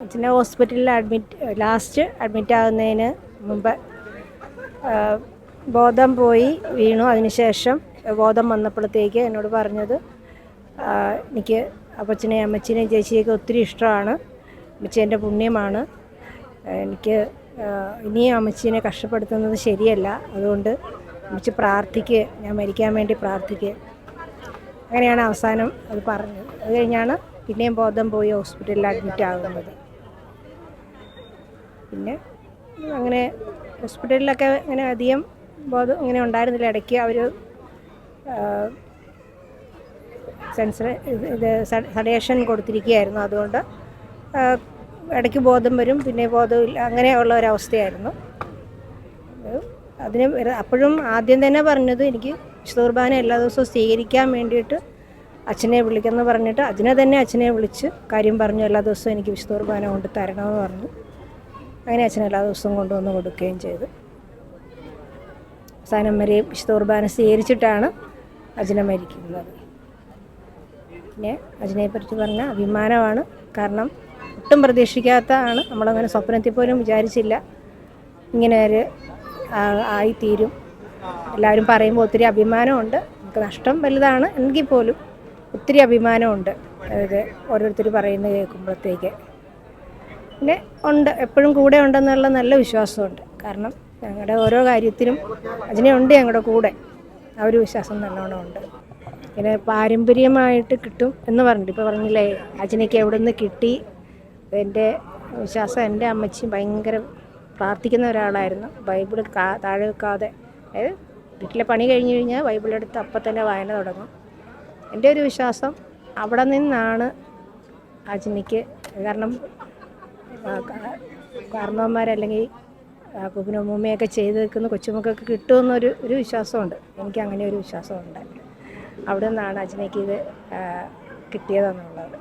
അച്ഛനെ ഹോസ്പിറ്റലിൽ last admit ആകുന്നതിന് മുമ്പ് ബോധം പോയി വീണു. അതിനുശേഷം ബോധം വന്നപ്പോഴത്തേക്ക് എന്നോട് പറഞ്ഞത് എനിക്ക് അപ്പച്ചനെയും അമ്മച്ചിനെയും ചേച്ചിയൊക്കെ ഒത്തിരി ഇഷ്ടമാണ്. അമ്മച്ചി എൻ്റെ പുണ്യമാണ്. എനിക്ക് ഇനിയും അമ്മച്ചീനെ കഷ്ടപ്പെടുത്തുന്നത് ശരിയല്ല. അതുകൊണ്ട് അമ്മച്ചി പ്രാർത്ഥിക്കുക, ഞാൻ മരിക്കാൻ വേണ്ടി പ്രാർത്ഥിക്കുക. അങ്ങനെയാണ് അവസാനം അത് പറഞ്ഞത്. അത് കഴിഞ്ഞാണ് പിന്നെയും ബോധം പോയി ഹോസ്പിറ്റലിൽ അഡ്മിറ്റ് ആകുന്നത്. പിന്നെ അങ്ങനെ ഹോസ്പിറ്റലിലൊക്കെ അങ്ങനെ അധികം ബോധം ഇങ്ങനെ ഉണ്ടായിരുന്നില്ല. ഇടയ്ക്ക് അവർ സഡേഷൻ കൊടുത്തിരിക്കുകയായിരുന്നു. അതുകൊണ്ട് ഇടയ്ക്ക് ബോധം വരും, പിന്നെ ബോധമില്ല, അങ്ങനെയുള്ള ഒരവസ്ഥയായിരുന്നു. അതിന് അപ്പോഴും ആദ്യം തന്നെ പറഞ്ഞത് എനിക്ക് വിശുദ്ധ കുർബാന എല്ലാ ദിവസവും സ്വീകരിക്കാൻ വേണ്ടിയിട്ട് അച്ഛനെ വിളിക്കുമെന്ന് പറഞ്ഞിട്ട് അച്ഛനെ വിളിച്ച് കാര്യം പറഞ്ഞു. എല്ലാ ദിവസവും എനിക്ക് വിശുദ്ധ കുർബാന കൊണ്ട് തരണമെന്ന് പറഞ്ഞു. അങ്ങനെ അച്ഛൻ എല്ലാ ദിവസവും കൊണ്ടുവന്ന് കൊടുക്കുകയും ചെയ്തു. അവസാനം വരെയും വിശുദ്ധ കുർബാന സ്വീകരിച്ചിട്ടാണ് അച്ഛനെ മരിക്കുന്നത്. പിന്നെ അച്ഛനെപ്പറ്റി പറഞ്ഞ അഭിമാനമാണ്. കാരണം ഒട്ടും പ്രതീക്ഷിക്കാത്തതാണ്. നമ്മളങ്ങനെ സ്വപ്നത്തിൽ പോലും വിചാരിച്ചില്ല ഇങ്ങനെ ഒരു ആയിത്തീരും. എല്ലാവരും പറയുമ്പോൾ ഒത്തിരി അഭിമാനമുണ്ട്. നമുക്ക് നഷ്ടം വലുതാണ് എങ്കിൽ പോലും ഒത്തിരി അഭിമാനമുണ്ട്. അതായത് ഓരോരുത്തർ പറയുന്നത് കേൾക്കുമ്പോഴത്തേക്ക് പിന്നെ ഉണ്ട്, എപ്പോഴും കൂടെ ഉണ്ടെന്നുള്ള നല്ല വിശ്വാസമുണ്ട്. കാരണം ഞങ്ങളുടെ ഓരോ കാര്യത്തിനും അച്ഛനെ ഉണ്ട് ഞങ്ങളുടെ കൂടെ. ആ ഒരു വിശ്വാസം നല്ലോണം ഉണ്ട്. പിന്നെ പാരമ്പര്യമായിട്ട് കിട്ടും എന്ന് പറഞ്ഞിട്ട് ഇപ്പോൾ പറഞ്ഞില്ലേ അച്ഛനൊക്കെ എവിടെ നിന്ന് കിട്ടി. എൻ്റെ വിശ്വാസം എൻ്റെ അമ്മച്ചി ഭയങ്കര പ്രാർത്ഥിക്കുന്ന ഒരാളായിരുന്നു. ബൈബിൾ താഴെ വെക്കാതെ, അതായത് വീട്ടിലെ പണി കഴിഞ്ഞ് കഴിഞ്ഞാൽ ബൈബിളെടുത്ത് അപ്പം തന്നെ വായന തുടങ്ങും. എൻ്റെ ഒരു വിശ്വാസം അവിടെ നിന്നാണ് അച്ഛനിക്ക്. കാരണം കാരണവന്മാരല്ലെങ്കിൽ കുപ്പിനമ്മൂമ്മയൊക്കെ ചെയ്ത് നിൽക്കുന്ന കൊച്ചുമക്കൾക്ക് കിട്ടുമെന്നൊരു വിശ്വാസമുണ്ട്. എനിക്ക് അങ്ങനെ ഒരു വിശ്വാസമുണ്ട്. അവിടെ നിന്നാണ് അച്ഛനേക്ക് ഇത് കിട്ടിയതെന്നുള്ളത്.